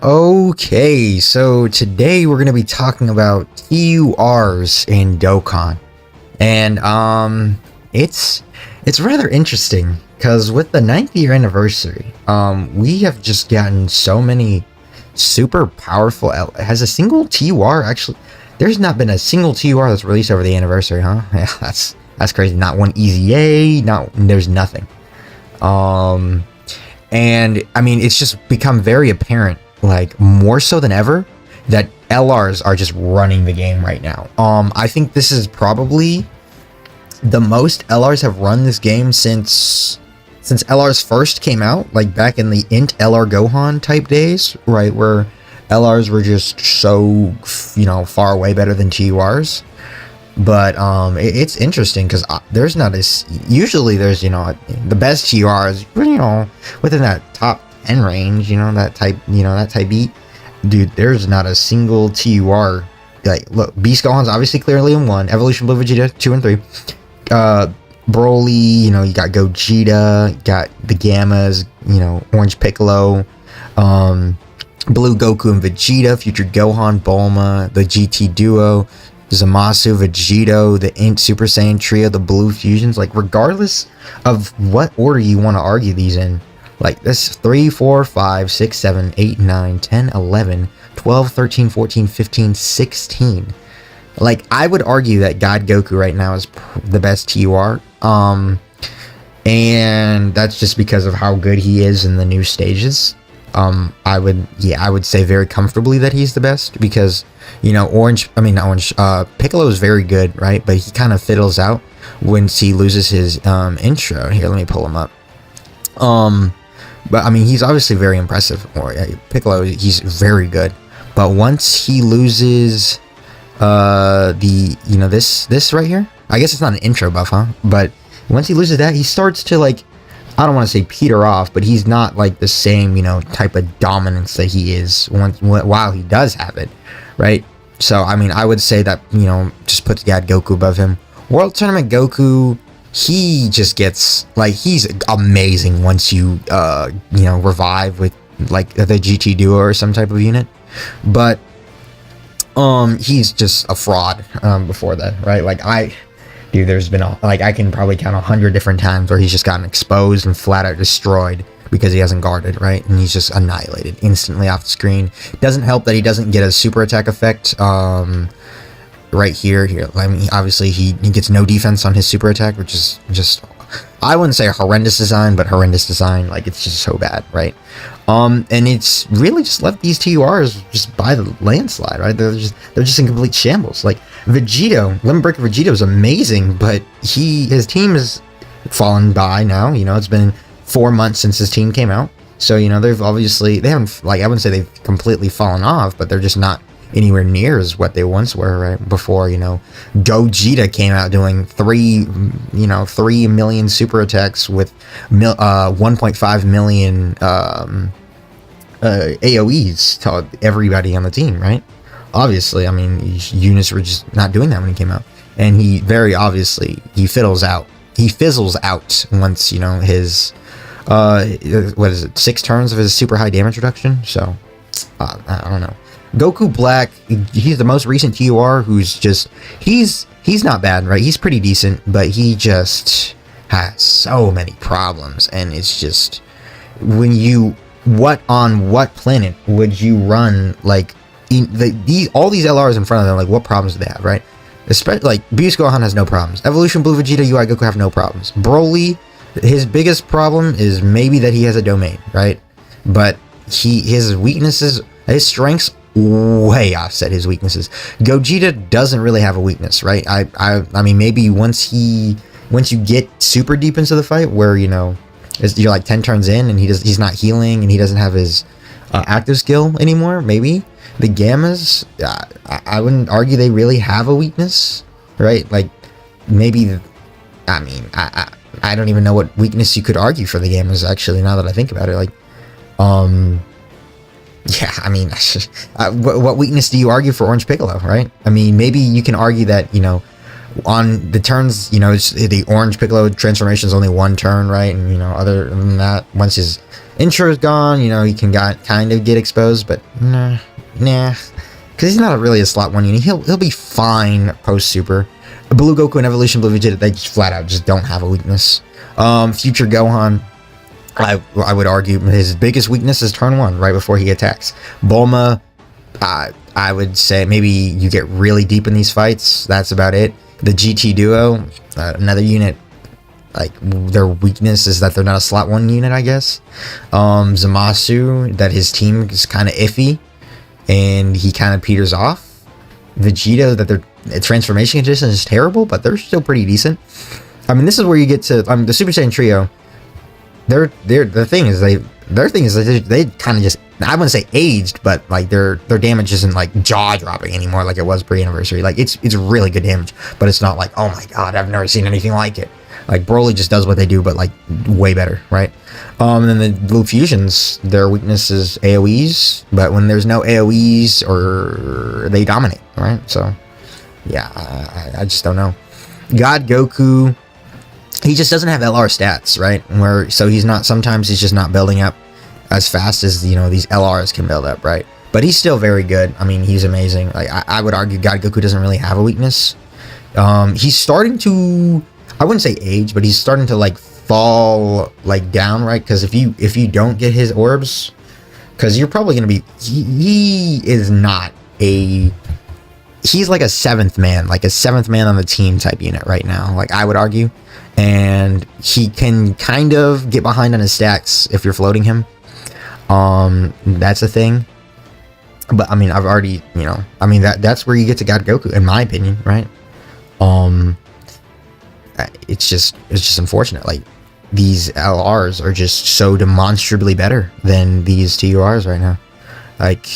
Okay, so today we're going to be talking about TURs in Dokkan. And it's rather interesting because with the 9th year anniversary, we have just gotten so many super powerful has a single TUR actually there's not been a single TUR that's released over the anniversary, huh? Yeah, that's crazy. Not one EZA, there's nothing. And I mean, it's just become very apparent, like more so than ever, that LRs are just running the game right now. I think this is probably the most LRs have run this game since LRs first came out, like back in the Int LR Gohan type days, right, where LRs were just so, far away better than TURs. But it's interesting because there's not as usually there's the best TURs within that top 10 range, that type beat. Dude, there's not a single TUR. Like, look, Beast Gohan's obviously clearly in 1, Evolution Blue Vegeta 2 and 3. Broly, you got Gogeta, got the Gammas, Orange Piccolo, Blue Goku and Vegeta, Future Gohan, Bulma, the GT Duo, Zamasu, Vegito, the Int Super Saiyan Trio, the Blue Fusions. Like, regardless of what order you want to argue these in, like this 3, 4, 5, 6, 7, 8, 9, 10, 11, 12, 13, 14, 15, 16. Like, I would argue that God Goku right now is the best TUR. And that's just because of how good he is in the new stages. I would say very comfortably that he's the best because, Piccolo is very good, right? But he kind of fiddles out once he loses his intro. Here, let me pull him up. But I mean, he's obviously very impressive. Piccolo, he's very good. But once he loses this right here, I guess it's not an intro buff, huh? But once he loses that, he starts to, like, I don't want to say peter off, but he's not like the same, type of dominance that he is while he does have it, right? So, I mean, I would say that, just puts God Goku above him. World Tournament Goku, he just gets, like, he's amazing once you, revive with, like, the GT Duo or some type of unit. But, he's just a fraud, before that, right? Like, Dude, there's been, I can probably count 100 different times where he's just gotten exposed and flat out destroyed because he hasn't guarded, right? And he's just annihilated instantly off the screen. Doesn't help that he doesn't get a super attack effect, right here. I mean, obviously, he gets no defense on his super attack, which is just, I wouldn't say a horrendous design, but horrendous design. Like, it's just so bad, right? And it's really just left these TURs just by the landslide, right? They're just in complete shambles. Like, Vegito, Lemon Breaker Vegito is amazing, but his team has fallen by now. It's been 4 months since his team came out. So, they haven't, like, I wouldn't say they've completely fallen off, but they're just not anywhere near as what they once were, right? Before, Gogeta came out doing 3 million super attacks with 1.5 million AoEs to everybody on the team, right? Obviously, I mean, units were just not doing that when he came out, and he very obviously fizzles out once his 6 turns of his super high damage reduction. So I don't know. Goku Black, he's the most recent TUR who's just he's not bad, right? He's pretty decent, but he just has so many problems, and it's just on what planet would you run, like, all these LRs in front of them? Like, what problems do they have, right? Especially, like, Beast Gohan has no problems. Evolution Blue Vegeta, UI Goku have no problems. Broly, his biggest problem is maybe that he has a domain, right? But his weaknesses, his strengths way offset his weaknesses. Gogeta doesn't really have a weakness, right? I mean, maybe once you get super deep into the fight, where you're like 10 turns in and he's not healing and he doesn't have his active skill anymore, maybe. The Gammas, I wouldn't argue they really have a weakness, right? Like, maybe, I mean, I don't even know what weakness you could argue for the Gammas, actually, now that I think about it. Like, yeah, I mean, what weakness do you argue for Orange Piccolo, right? I mean, maybe you can argue that, on the turns, the Orange Piccolo transformation is only 1 turn, right? And, other than that, once his Intro's gone, you know, he can kind of get exposed, but nah, because he's not really a slot 1 unit. He'll be fine post super. Blue Goku and Evolution Blue Vegeta, they just flat out just don't have a weakness. Future Gohan, I would argue his biggest weakness is turn 1, right before he attacks. Bulma, I would say maybe you get really deep in these fights. That's about it. The GT Duo, another unit, like their weakness is that they're not a slot 1 unit, I guess. Zamasu, that his team is kind of iffy and he kind of peters off. Vegeta, that their transformation condition is terrible, but they're still pretty decent. I mean, this is where you get to the Super Saiyan trio. Their thing is they kind of just, I wouldn't say aged, but like their damage isn't like jaw dropping anymore like it was pre-anniversary. Like it's really good damage, but it's not like, oh my god, I've never seen anything like it. Like Broly just does what they do, but like way better, right? And then the Blue Fusions, their weakness is AoEs, but when there's no AoEs, or they dominate, right? So yeah, I just don't know. God Goku, he just doesn't have LR stats, right? Sometimes he's just not building up as fast as, you know, these LRs can build up, right? But he's still very good. I mean, he's amazing. Like I would argue God Goku doesn't really have a weakness. He's starting to, I wouldn't say age, but he's starting to like fall like down, right? Because if you don't get his orbs, because you're probably gonna be, he is not a, he's like a seventh man on the team type unit right now, like I would argue. And he can kind of get behind on his stacks if you're floating him. That's a thing. But I mean, I've already, you know, I mean that's where you get to God Goku, in my opinion, right? It's just unfortunate. Like these LRs are just so demonstrably better than these TURs right now. Like,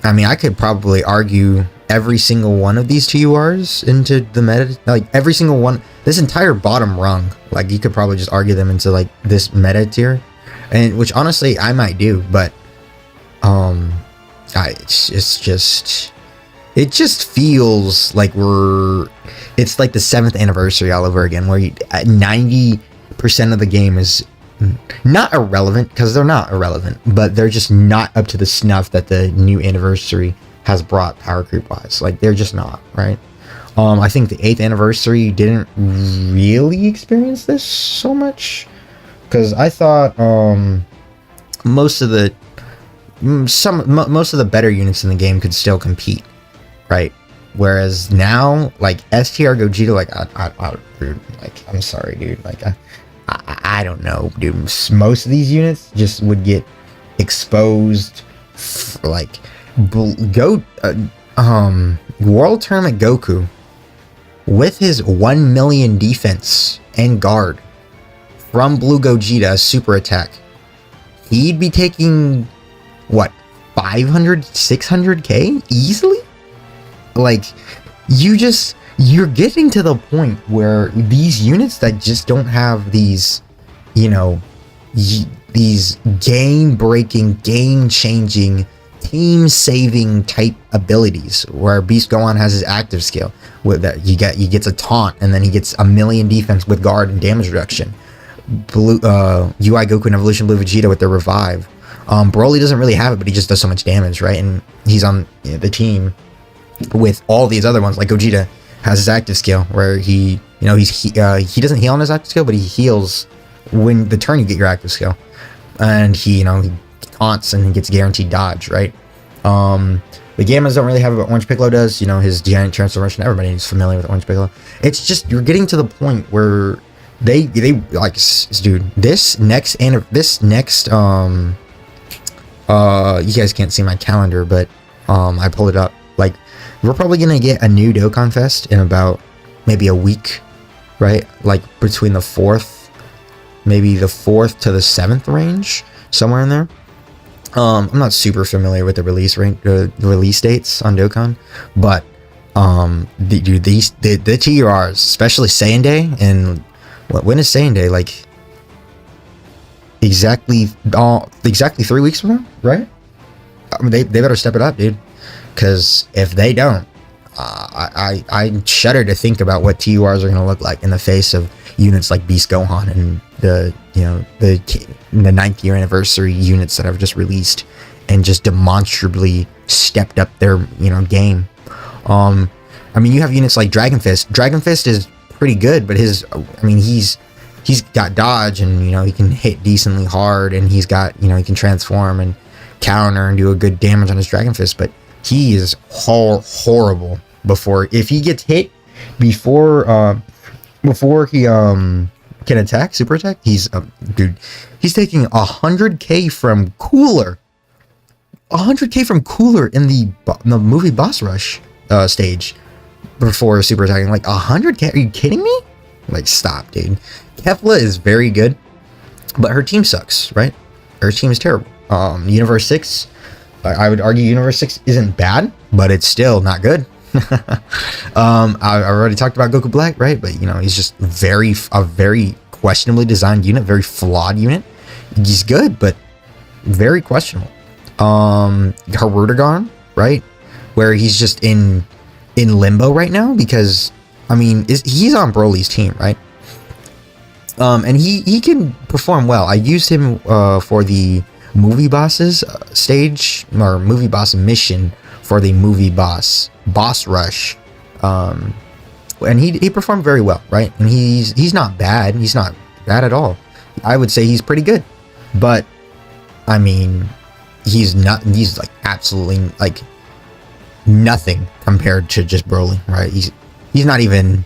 I mean, I could probably argue every single one of these TURs into the meta, like every single one, this entire bottom rung, like you could probably just argue them into like this meta tier, and which honestly I might do, but it just feels like it's like the 7th anniversary all over again, where 90% of the game is not irrelevant, because they're not irrelevant, but they're just not up to the snuff that the new anniversary has brought power creep wise. Like they're just not, right? I think the 8th anniversary didn't really experience this so much, because I thought most of the better units in the game could still compete, right? Whereas now, like STR Gogeta, like I'm sorry, dude. Like I don't know, dude. Most of these units just would get exposed. Like World Tournament Goku with his 1 million defense and guard from Blue Gogeta super attack, he'd be taking what, 500, 600k easily? Like you're getting to the point where these units that just don't have these, you know, these game-breaking, game-changing, team-saving type abilities, where Beast Gohan has his active skill, with that he gets a taunt, and then he gets 1 million defense with guard and damage reduction. UI Goku and Evolution Blue Vegeta with their revive. Broly doesn't really have it, but he just does so much damage, right? And he's on the team with all these other ones. Like Gogeta has his active skill, where he doesn't heal on his active skill, but he heals when the turn you get your active skill, and he taunts and he gets guaranteed dodge, right? The Gammas don't really have it, but Orange Piccolo does. You know, his giant transformation. Everybody's familiar with Orange Piccolo. It's just you're getting to the point where they like, dude, this next you guys can't see my calendar, but I pulled it up. Like, we're probably gonna get a new Dokkan Fest in about maybe a week, right? Like between the 4th, maybe the 4th to the 7th range, somewhere in there. I'm not super familiar with the release dates on Dokkan, but the TURs, especially Saiyan Day, and when is Saiyan Day? Like exactly 3 weeks from now, right? I mean, they better step it up, dude. Because if they don't, I shudder to think about what TURs are going to look like in the face of units like Beast Gohan and the the 9th year anniversary units that have just released and just demonstrably stepped up their game. I mean, you have units like Dragon Fist. Dragon Fist is pretty good, but he's got dodge, and he can hit decently hard, and he's got he can transform and counter and do a good damage on his Dragon Fist, but he is horrible if he gets hit before he can attack, super attack. He's taking 100k from Cooler. 100k from Cooler in the movie Boss Rush stage before super attacking. Like 100k? Are you kidding me? Like, stop, dude. Kefla is very good, but her team sucks, right? Her team is terrible. Universe 6, I would argue Universe 6 isn't bad, but it's still not good. I already talked about Goku Black, right? But he's just a very questionably designed unit, very flawed unit. He's good, but very questionable. Harudagon, right? Where he's just in limbo right now because he's on Broly's team, right? And he can perform well. I used him for the movie bosses stage, or movie boss mission for the movie boss rush, and he performed very well, right? And he's not bad. He's not bad at all. I would say he's pretty good, but he's like absolutely like nothing compared to just Broly, right? He's not even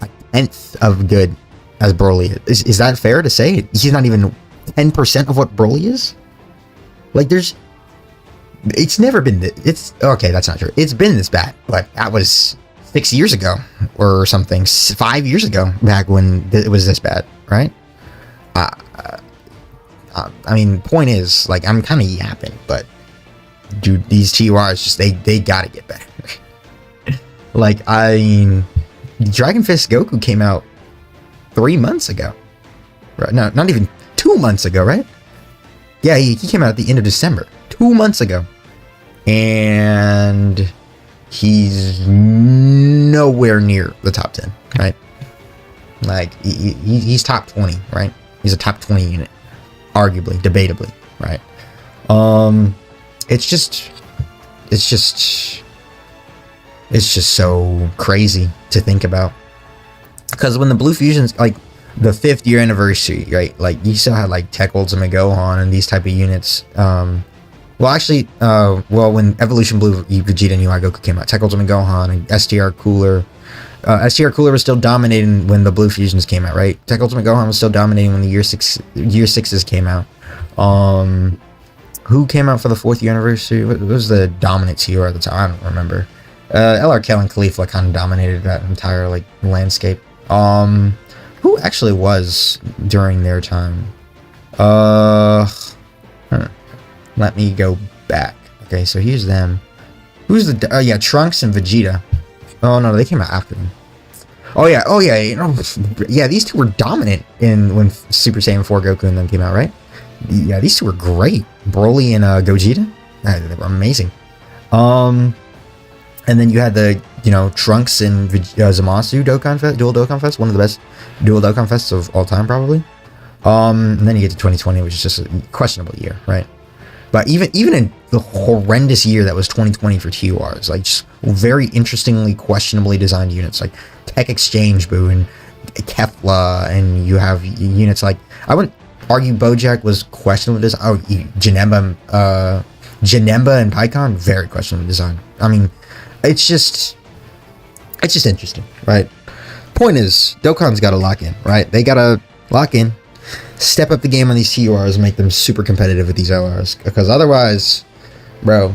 a tenth of good as Broly is. Is that fair to say? He's not even 10% of what Broly is? Like, it's never been okay, that's not true. It's been this bad, but that was 6 years ago or something, 5 years ago, back when it was this bad, right? Point is, like, I'm kind of yapping, but dude, these TURs just they gotta get better. Like, Dragon Fist Goku came out 3 months ago, right? No, not even 2 months ago, right? Yeah, he came out at the end of December, 2 months ago, and he's nowhere near the top 10, right? Like, he's top 20, right? He's a top 20 unit, arguably, debatably, right? It's just so crazy to think about, because when the Blue Fusion's like the 5th year anniversary, right? Like, you still had like Tech Ultimate Gohan and these type of units. When Evolution Blue Vegeta and UI Goku came out, Tech Ultimate Gohan and STR Cooler. STR Cooler was still dominating when the Blue Fusions came out, right? Tech Ultimate Gohan was still dominating when the year 6s came out. Who came out for the 4th year anniversary? What was the dominant TUR at the time? I don't remember. LRK and Khalifa kind of dominated that entire like landscape. Who actually was during their time? Let me go back. Okay, so here's them. Who's the Trunks and Vegeta. Oh no, they came out after them. Oh yeah, these two were dominant when Super Saiyan 4 Goku and them came out, right? Yeah, these two were great. Broly and Gogeta, they were amazing. And then you had the Trunks and Zamasu dual Dokkan Fest, one of the best dual Dokkan Fests of all time, probably. And then you get to 2020, which is just a questionable year, right? But even in the horrendous year that was 2020 for TURs, like, just very interestingly, questionably designed units like Tech Exchange Boo and Kefla, and you have units like, I wouldn't argue Bojack was questionable design. Oh, Janemba and Pycon, very questionable design. It's just interesting, right? Point is, Dokkan's got to lock in, right? They got to lock in, step up the game on these TURs, and make them super competitive with these LRs. Because otherwise, bro,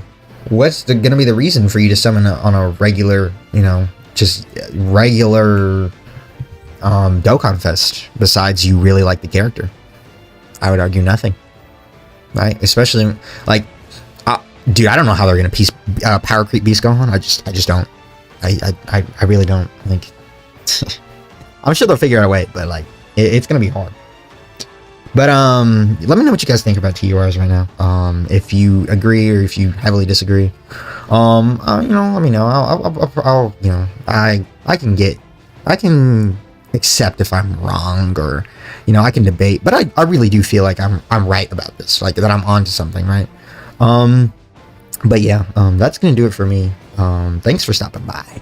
what's going to be the reason for you to summon on a regular, just regular Dokkan Fest, besides you really like the character? I would argue nothing, right? Especially, like, dude, I don't know how they're going to power creep Beast Gohan. I just don't. I really don't think. I'm sure they'll figure out a way, but like, it's going to be hard. But let me know what you guys think about TURs right now. If you agree or if you heavily disagree. Let me know. I'll I can except if I'm wrong, or you know, I can debate, but I really do feel like I'm right about this, like that I'm onto something, right? But yeah, that's gonna do it for me. Thanks for stopping by.